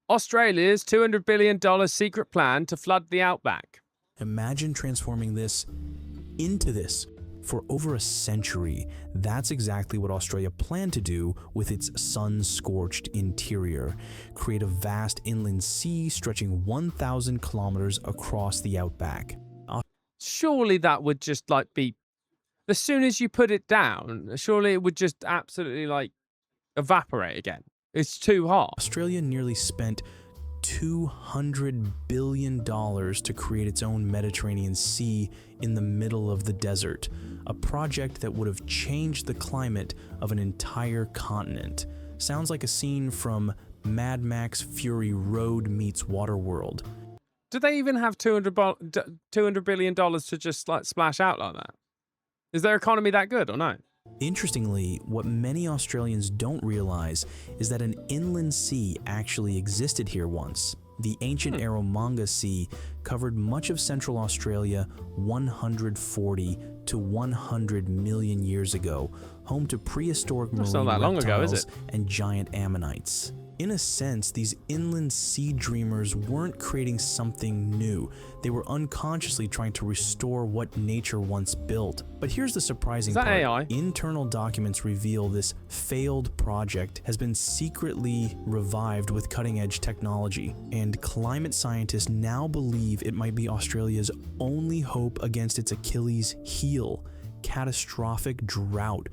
Australia's $200 billion secret plan to flood the Outback. Imagine transforming this into this. For over a century, that's exactly what Australia planned to do with its sun-scorched interior. Create a vast inland sea stretching 1,000 kilometers across the Outback. Surely that would just like be, as soon as you put it down, surely it would just absolutely like evaporate again. It's too hot. Australia nearly spent $200 billion to create its own Mediterranean Sea in the middle of the desert, a project that would have changed the climate of an entire continent. Sounds like a scene from Mad Max Fury Road meets Waterworld. Do they even have $200 billion to just like splash out like that? Is their economy that good or no? Interestingly, what many Australians don't realize is that an inland sea actually existed here once. The ancient Eromanga Sea covered much of Central Australia 140 to 100 million years ago, home to prehistoric marine reptiles and giant ammonites. In a sense, these inland sea dreamers weren't creating something new. They were unconsciously trying to restore what nature once built. But here's the surprising part. AI? Internal documents reveal this failed project has been secretly revived with cutting-edge technology, and climate scientists now believe it might be Australia's only hope against its Achilles heel, catastrophic drought.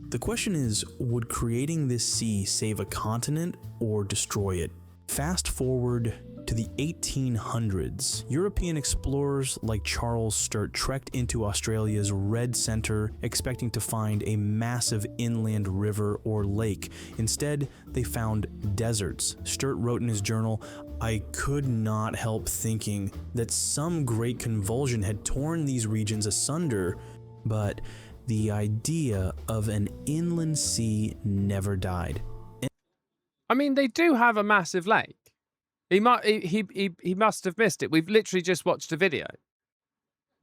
The question is, would creating this sea save a continent or destroy it? Fast forward to the 1800s, European explorers like Charles Sturt trekked into Australia's red center, expecting to find a massive inland river or lake. Instead, they found deserts. Sturt wrote in his journal, "I could not help thinking that some great convulsion had torn these regions asunder, but the idea of an inland sea never died." I mean, they do have a massive lake. He must have missed it. We've literally just watched a video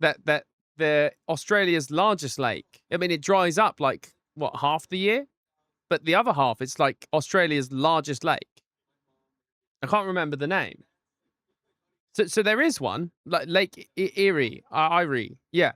that the Australia's largest lake. I mean, it dries up like what, half the year, but the other half it's like Australia's largest lake. I can't remember the name. So there is one like Lake Erie, yeah.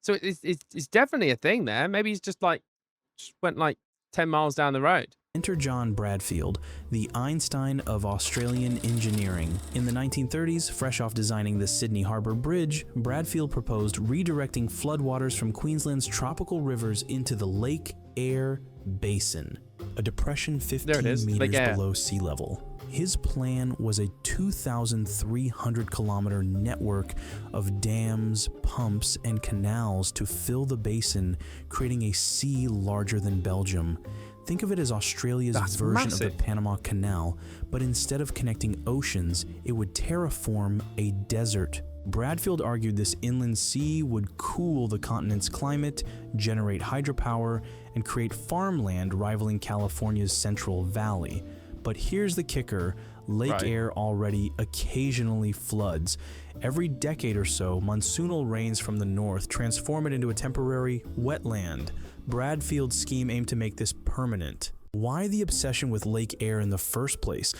So it's definitely a thing there. Maybe he's just went like 10 miles down the road. Enter John Bradfield, the Einstein of Australian engineering. In the 1930s, fresh off designing the Sydney Harbour Bridge, Bradfield proposed redirecting floodwaters from Queensland's tropical rivers into the Lake Eyre Basin, a depression 15 meters below sea level. His plan was a 2,300-kilometer network of dams, pumps, and canals to fill the basin, creating a sea larger than Belgium. Think of it as Australia's version of the Panama Canal, but instead of connecting oceans, it would terraform a desert. Bradfield argued this inland sea would cool the continent's climate, generate hydropower, and create farmland rivaling California's Central Valley. But here's the kicker, Lake Eyre already occasionally floods. Every decade or so, monsoonal rains from the north transform it into a temporary wetland. Bradfield's scheme aimed to make this permanent. Why the obsession with Lake Eyre in the first place?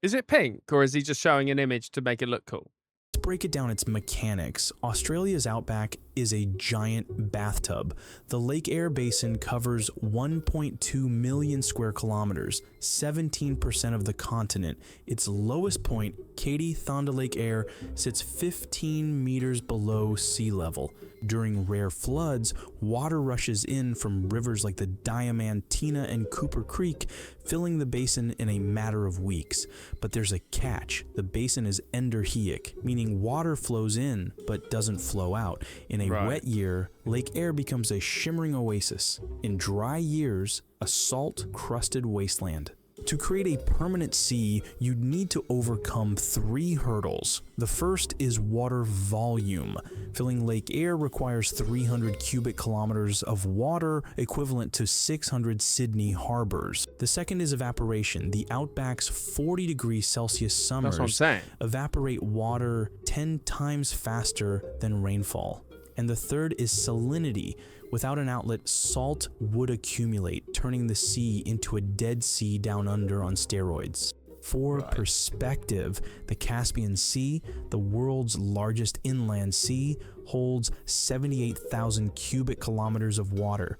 Is it pink, or is he just showing an image to make it look cool? Let's break it down its mechanics. Australia's outback is a giant bathtub. The Lake Eyre Basin covers 1.2 million square kilometers, 17% of the continent. Its lowest point, Katy Thonda Lake Eyre, sits 15 meters below sea level. During rare floods, water rushes in from rivers like the Diamantina and Cooper Creek, filling the basin in a matter of weeks. But there's a catch. The basin is endorheic, meaning water flows in but doesn't flow out. In a wet year, Lake Eyre becomes a shimmering oasis. In dry years, a salt-crusted wasteland. To create a permanent sea, you'd need to overcome 3 hurdles. The first is water volume. Filling Lake Eyre requires 300 cubic kilometers of water, equivalent to 600 Sydney harbors. The second is evaporation. The Outback's 40-degree Celsius summers evaporate water 10 times faster than rainfall. And the third is salinity. Without an outlet, salt would accumulate, turning the sea into a dead sea down under on steroids. For Right. perspective, the Caspian Sea, the world's largest inland sea, holds 78,000 cubic kilometers of water.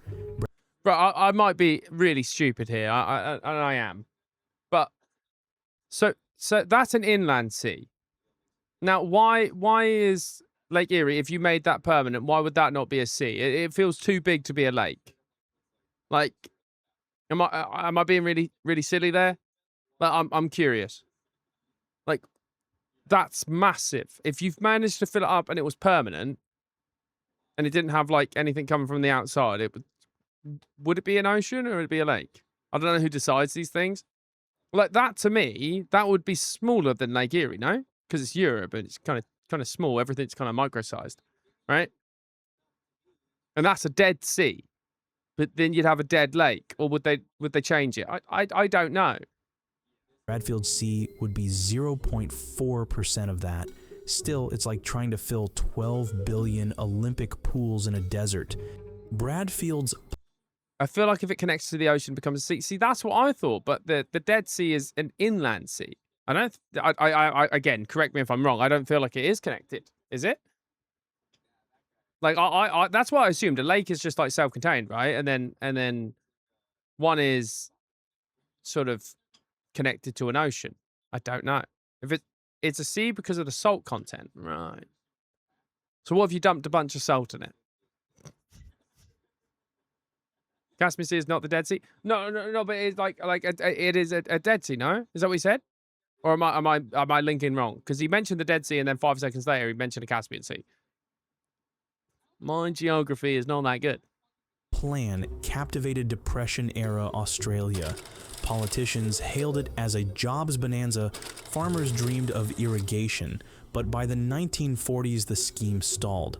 But I might be really stupid here. And I am. But so that's an inland sea. Now, why is Lake Erie, if you made that permanent, why would that not be a sea? It feels too big to be a lake. Like, am I being really silly there? Like, I'm curious. Like, that's massive. If you've managed to fill it up and it was permanent, and it didn't have like anything coming from the outside, would it be an ocean or would it be a lake? I don't know who decides these things. Like that to me, that would be smaller than Lake Erie, no? Because it's Europe and it's kind of small. Everything's kind of micro-sized, right? And that's a dead sea. But then you'd have a dead lake, or would they change it? I don't know. Bradfield Sea would be 0.4% of that. Still, it's like trying to fill 12 billion Olympic pools in a desert. Bradfield's I feel like if it connects to the ocean, it becomes a sea. See, that's what I thought. But the Dead Sea is an inland sea. I don't. I again, correct me if I'm wrong. I don't feel like it is connected. Is it? Like that's what I assumed. A lake is just like self-contained, right? And then one is sort of connected to an ocean. I don't know if it's a sea because of the salt content, right? So what if you dumped a bunch of salt in it? Caspian Sea is not the Dead Sea. No. But it's like it is a Dead Sea. No, is that what he said? Or am I linking wrong? Because he mentioned the Dead Sea and then 5 seconds later he mentioned the Caspian Sea. My geography is not that good. plan captivated Depression-era Australia. Politicians hailed it as a jobs bonanza. Farmers dreamed of irrigation, but by the 1940s the scheme stalled.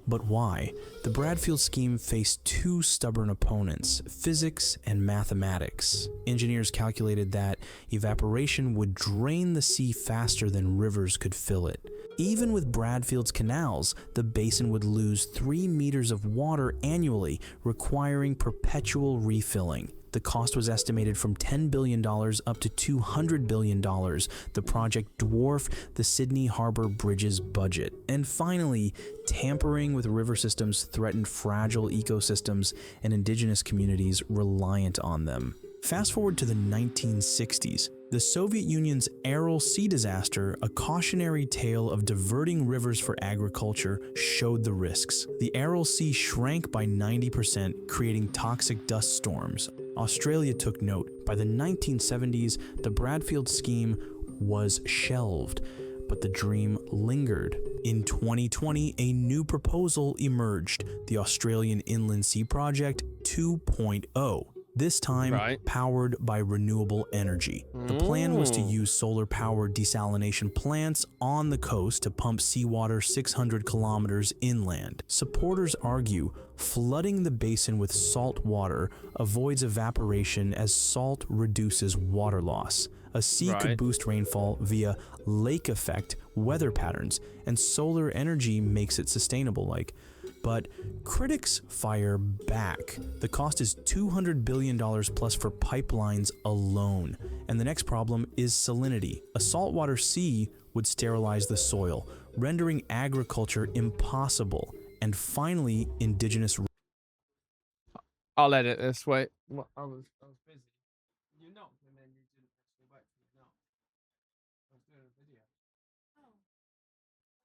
But why? The Bradfield scheme faced two stubborn opponents, physics and mathematics. Engineers calculated that evaporation would drain the sea faster than rivers could fill it. Even with Bradfield's canals, the basin would lose 3 meters of water annually, requiring perpetual refilling. The cost was estimated from $10 billion up to $200 billion. The project dwarfed the Sydney Harbour Bridge's budget. And finally, tampering with river systems threatened fragile ecosystems and indigenous communities reliant on them. Fast forward to the 1960s. The Soviet Union's Aral Sea disaster, a cautionary tale of diverting rivers for agriculture, showed the risks. The Aral Sea shrank by 90%, creating toxic dust storms. Australia took note. By the 1970s, the Bradfield scheme was shelved, but the dream lingered. In 2020, a new proposal emerged, the Australian Inland Sea Project 2.0. This time, powered by renewable energy. The plan was to use solar-powered desalination plants on the coast to pump seawater 600 kilometers inland. Supporters argue flooding the basin with salt water avoids evaporation as salt reduces water loss. A sea could boost rainfall via lake effect weather patterns, and solar energy makes it sustainable. But critics fire back. The cost is $200 billion plus for pipelines alone. And the next problem is salinity. A saltwater sea would sterilize the soil, rendering agriculture impossible. And finally, indigenous... I'll edit this. Wait. I was busy. You knocked and then you didn't actually wait for me to knock. I was doing a video. Oh.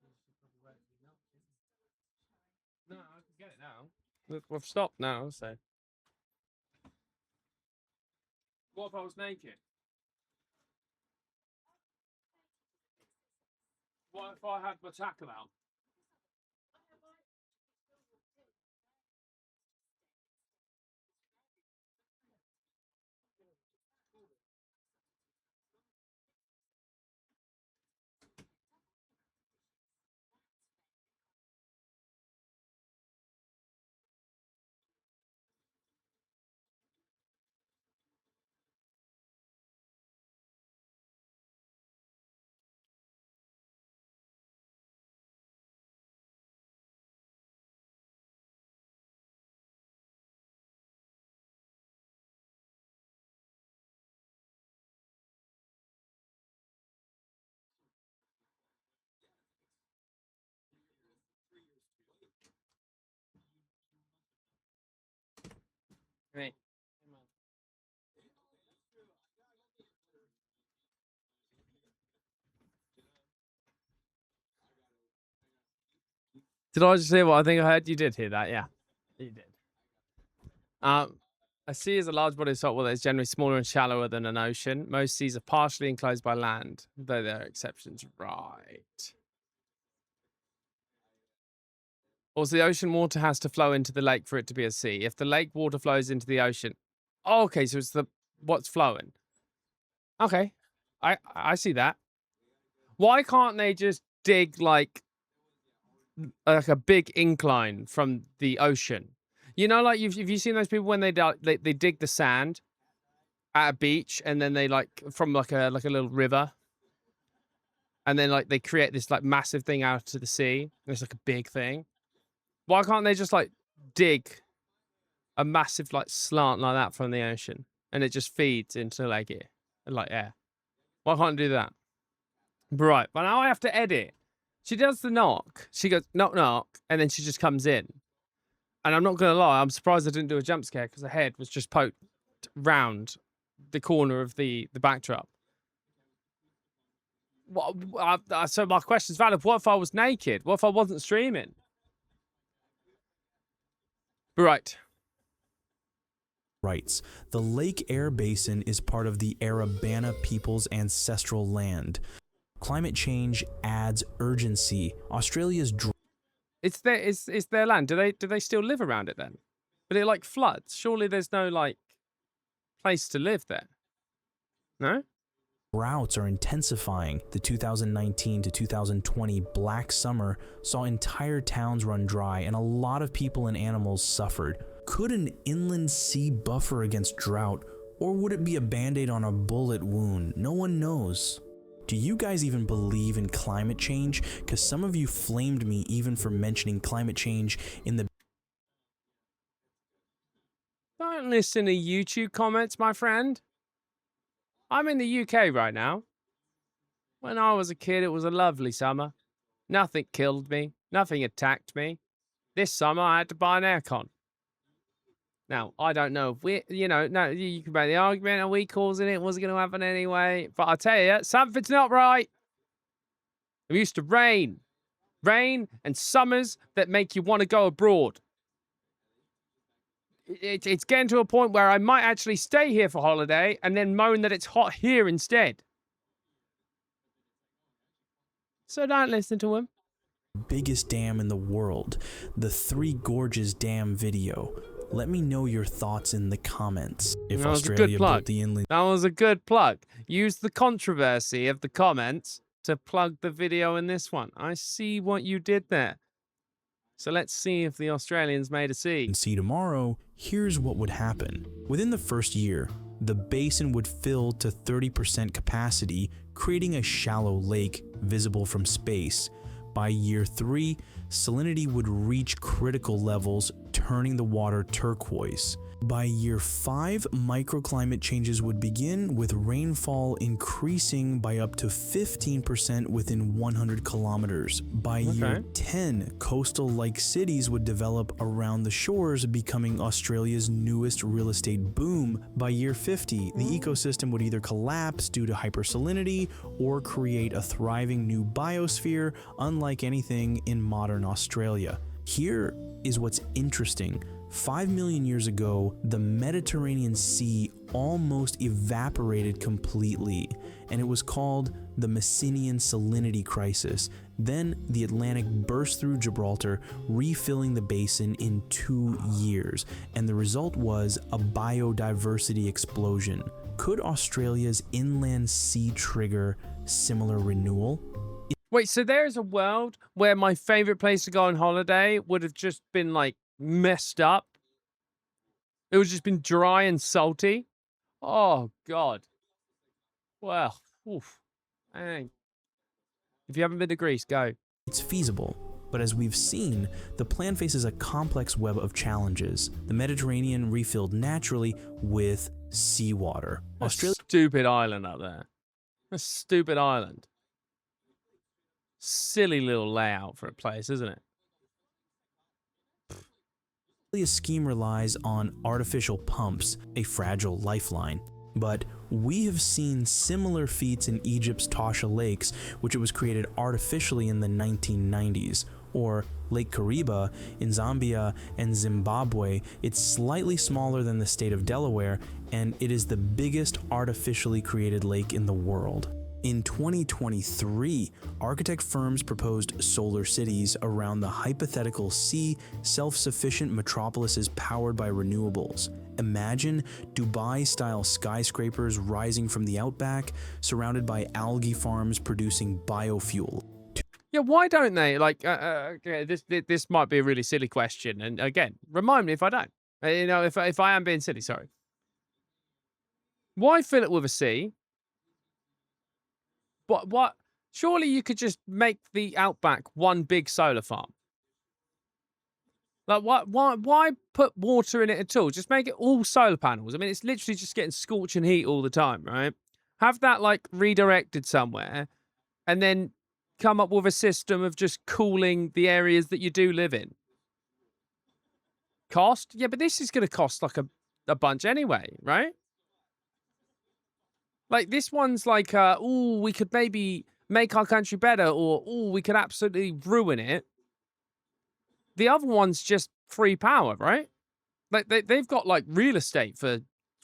You should probably wait for me to knock. No, I can get it now. We've stopped now, so. What if I was naked? What if I had my tackle out? Right. Did I just hear what I think I heard? You did hear that, yeah. You did. A sea is a large body of salt water that is generally smaller and shallower than an ocean. Most seas are partially enclosed by land, though there are exceptions. Right. Also, the ocean water has to flow into the lake for it to be a sea. If the lake water flows into the ocean, oh, okay, so it's the what's flowing. Okay, I see that. Why can't they just dig like a big incline from the ocean? You know, like have you seen those people when they dig the sand at a beach and then they like from like a little river and then like they create this like massive thing out to the sea and it's like a big thing. Why can't they just like dig a massive like slant like that from the ocean and it just feeds into like it like air? Why can't I do that? Right, but now I have to edit. She does the knock. She goes knock knock, and then she just comes in. And I'm not gonna lie, I'm surprised I didn't do a jump scare because the head was just poked round the corner of the backdrop. So my question's valid. What if I was naked? What if I wasn't streaming? Right. Rights. The Lake Eyre Basin is part of the Arabana people's ancestral land. Climate change adds urgency. Australia's It's their land. Do they still live around it then? But it like floods. Surely there's no like place to live there. No? droughts are intensifying. The 2019 to 2020 Black Summer saw entire towns run dry and a lot of people and animals suffered. Could an inland sea buffer against drought, or would it be a band-aid on a bullet wound? No one knows. Do you guys even believe in climate change? Because some of you flamed me even for mentioning climate change in the... Don't listen to YouTube comments, my friend. I'm in the UK right now. When I was a kid, it was a lovely summer. Nothing killed me. Nothing attacked me. This summer, I had to buy an aircon. Now, I don't know if we, no, you can make the argument, are we causing it? Was it going to happen anyway? But I tell you, something's not right. It used to rain. Rain and summers that make you want to go abroad. It's getting to a point where I might actually stay here for holiday and then moan that it's hot here instead. So don't listen to him. biggest dam in the world, the Three Gorges Dam video. Let me know your thoughts in the comments. If That was a good Australia plug. built the inland... That was a good plug. Use the controversy of the comments to plug the video in this one. I see what you did there. So let's see if the Australians made a sea. See tomorrow, here's what would happen. Within the first year, the basin would fill to 30% capacity, creating a shallow lake visible from space. By year 3, salinity would reach critical levels, turning the water turquoise. By year 5, microclimate changes would begin, with rainfall increasing by up to 15% within 100 kilometers. By year 10, coastal-like cities would develop around the shores, becoming Australia's newest real estate boom. By year 50, the ecosystem would either collapse due to hypersalinity or create a thriving new biosphere, unlike anything in modern Australia. Here is what's interesting. 5 million years ago, the Mediterranean Sea almost evaporated completely, and it was called the Messinian Salinity Crisis. Then the Atlantic burst through Gibraltar, refilling the basin in 2 years, and the result was a biodiversity explosion. Could Australia's inland sea trigger similar renewal? Wait, so there's a world where my favorite place to go on holiday would have just been like messed up. It would just been dry and salty. Oh God. Well, oof. Dang. If you haven't been to Greece, go. It's feasible, but as we've seen, the plan faces a complex web of challenges. The Mediterranean refilled naturally with seawater. Australia... Stupid island up there. A stupid island. Silly little layout for a place, isn't it? Australia's scheme relies on artificial pumps, a fragile lifeline. But we have seen similar feats in Egypt's Tasha Lakes, which was created artificially in the 1990s, or Lake Kariba in Zambia and Zimbabwe. It's slightly smaller than the state of Delaware, and it is the biggest artificially created lake in the world. In 2023, architect firms proposed solar cities around the hypothetical sea, self-sufficient metropolises powered by renewables. Imagine Dubai-style skyscrapers rising from the outback, surrounded by algae farms producing biofuel. Yeah, why don't they? Like, okay, this might be a really silly question, and again, remind me if I don't. If I am being silly, sorry. Why fill it with a sea? What? Surely you could just make the outback one big solar farm. Like, why put water in it at all? Just make it all solar panels. I mean, it's literally just getting scorching heat all the time, right? Have that like redirected somewhere, and then come up with a system of just cooling the areas that you do live in. Cost? Yeah, but this is going to cost like a bunch anyway, right? Like this one's like, oh, we could maybe make our country better, or oh, we could absolutely ruin it. The other one's just free power, right? Like they've got like real estate for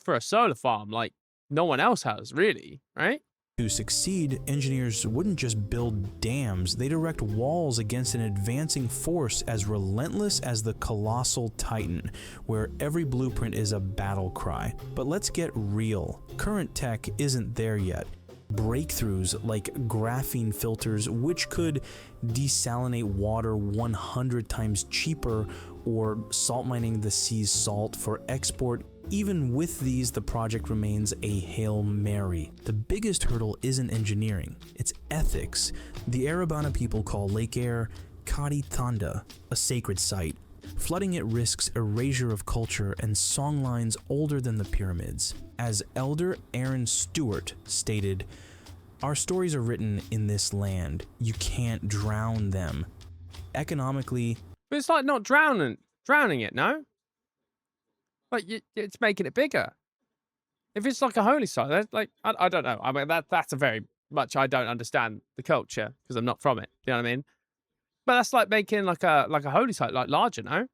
a solar farm, like no one else has, really, right? To succeed, engineers wouldn't just build dams, they'd erect walls against an advancing force as relentless as the colossal Titan, where every blueprint is a battle cry. But let's get real. Current tech isn't there yet. Breakthroughs like graphene filters, which could desalinate water 100 times cheaper, or salt mining the sea's salt for export. Even with these, the project remains a Hail Mary. The biggest hurdle isn't engineering, it's ethics. The Arabana people call Lake Air Kadi Thanda, a sacred site. Flooding it risks erasure of culture and songlines older than the pyramids. As Elder Aaron Stewart stated, "Our stories are written in this land. You can't drown them." Economically, But it's like not drowning it, no? Like it's making it bigger. If it's like a holy site, that's like I don't know. I mean that's a very much I don't understand the culture because I'm not from it. You know what I mean? But that's like making like a holy site like larger, no?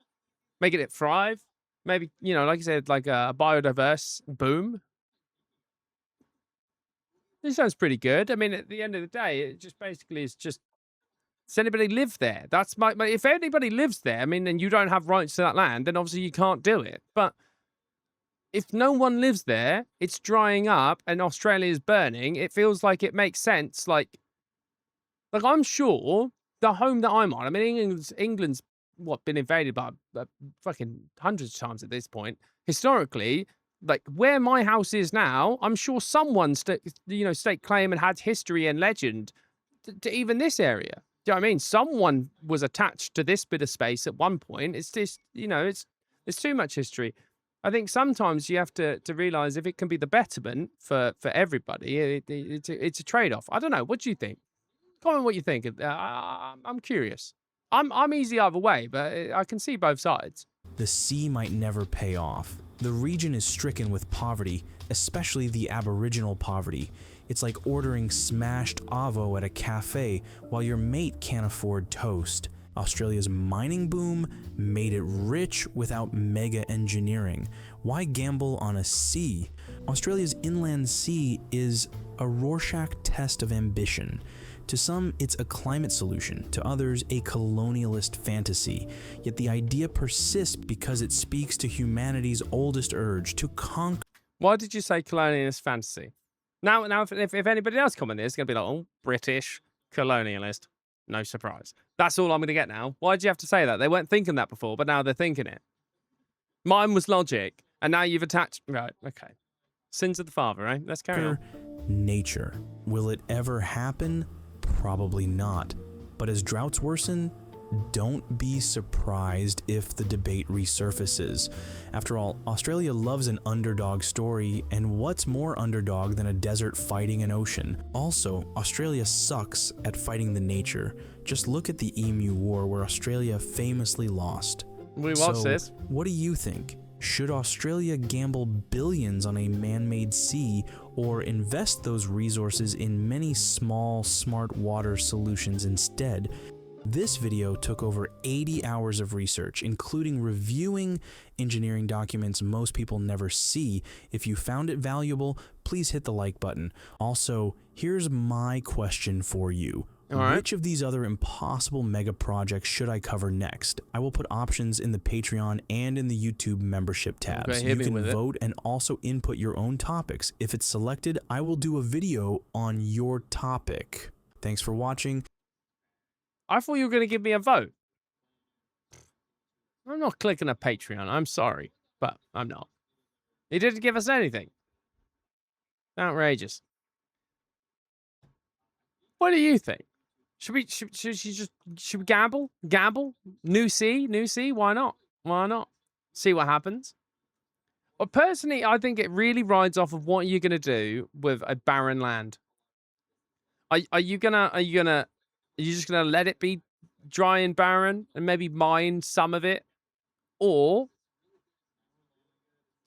Making it thrive. Maybe like you said, like a biodiverse boom. This sounds pretty good. I mean, at the end of the day, it just basically is just. Does anybody live there? That's my if anybody lives there, I mean, and you don't have rights to that land, then obviously you can't do it. But if no one lives there, it's drying up and Australia is burning, it feels like it makes sense. Like I'm sure the home that I'm on, I mean, England's been invaded by fucking hundreds of times at this point. Historically, like where my house is now, I'm sure someone state claim and had history and legend to even this area. Do you know what I mean? Someone was attached to this bit of space at one point. It's just, it's too much history. I think sometimes you have to realize if it can be the betterment for everybody, it's a trade-off. I don't know. What do you think? Comment what you think. I'm curious. I'm easy either way, but I can see both sides. the sea might never pay off. The region is stricken with poverty, especially the Aboriginal poverty. It's like ordering smashed avo at a cafe while your mate can't afford toast. Australia's mining boom made it rich without mega engineering. Why gamble on a sea? Australia's inland sea is a Rorschach test of ambition. To some, it's a climate solution, to others, a colonialist fantasy. Yet the idea persists because it speaks to humanity's oldest urge to conquer. Why did you say colonialist fantasy? Now, if anybody else comment this, it's going to be like, oh, British colonialist. No surprise. That's all I'm going to get now. Why did you have to say that? They weren't thinking that before, but now they're thinking it. Mine was logic, and now you've attached... Right, okay. Sins of the father, right? Let's carry on. Nature. Will it ever happen? Probably not. But as droughts worsen, don't be surprised if the debate resurfaces. After all, Australia loves an underdog story, and what's more underdog than a desert fighting an ocean? Also, Australia sucks at fighting the nature. Just look at the Emu War, where Australia famously lost. We watched So, this. what do you think? Should Australia gamble billions on a man-made sea or invest those resources in many small, smart water solutions instead? This video took over 80 hours of research, including reviewing engineering documents most people never see. If you found it valuable, please hit the like button. Also, here's my question for you. All right. Which of these other impossible mega projects should I cover next? I will put options in the Patreon and in the YouTube membership tabs. Okay, hit me you can with it. vote and also input your own topics. If it's selected, I will do a video on your topic. Thanks for watching. I thought you were going to give me a vote. I'm not clicking a Patreon. I'm sorry, but I'm not. He didn't give us anything. Outrageous. What do you think? Should we gamble? Gamble? New sea? Why not? Why not? See what happens. Well, personally, I think it really rides off of what you're gonna do with a barren land. Are you just gonna let it be dry and barren and maybe mine some of it, or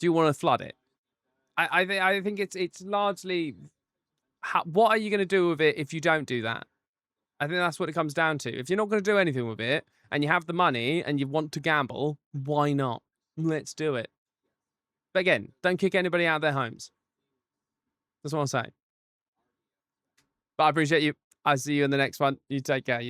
do you want to flood it? I think it's largely what are you gonna do with it if you don't do that? I think that's what it comes down to. If you're not going to do anything with it and you have the money and you want to gamble, why not? Let's do it. But again, don't kick anybody out of their homes. That's what I'm saying. But I appreciate you. I'll see you in the next one. You take care.